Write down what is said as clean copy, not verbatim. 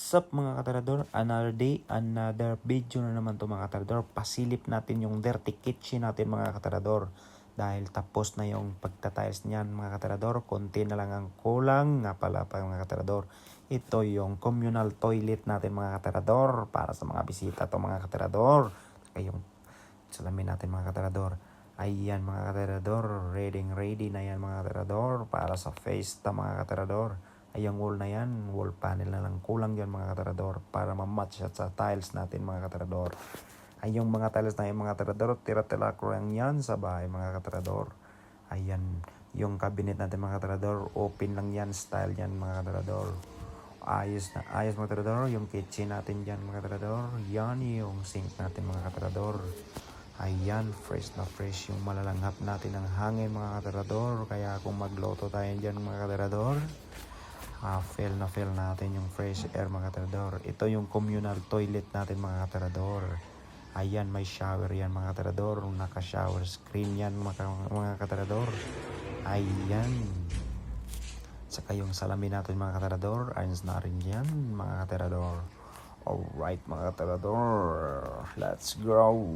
What's up mga katarador? Another day, another video na naman to mga katarador. Pasilip natin yung dirty kitchen natin mga katarador. Dahil tapos na yung pagtatiles niyan mga katarador. Konti na lang ang kulang. Nga pala pa mga katarador. Ito yung communal toilet natin mga katarador. Para sa mga bisita to mga katarador. Saka yung salamin natin mga katarador. Ayan mga katarador. Ready na yan mga katarador. Para sa fiesta mga katarador. Ay yung wall na yan, wall panel na lang kulang yan mga katarador para ma-match sa tiles natin mga katarador. Ay yung mga tiles na yung mga katarador, tira-tira ko lang yan sa bahay mga katarador. Ayan, yung cabinet natin mga katarador, open lang yan, style yan mga katarador. Ayos mga katarador, yung kitchen natin yan mga katarador. Yan yung sink natin mga katarador. Ayan, fresh na fresh yung malalanghap natin ng hangin mga katarador. Kaya kung magloto tayo dyan mga katarador, feel natin yung fresh air mga katarador. Ito yung communal toilet natin mga katarador. Ayan, may shower yan mga katarador. Naka-shower screen yan mga katarador. Ayan. Saka yung salamin natin mga katarador. Ayos na rin yan mga katarador. Alright mga katarador. Let's go.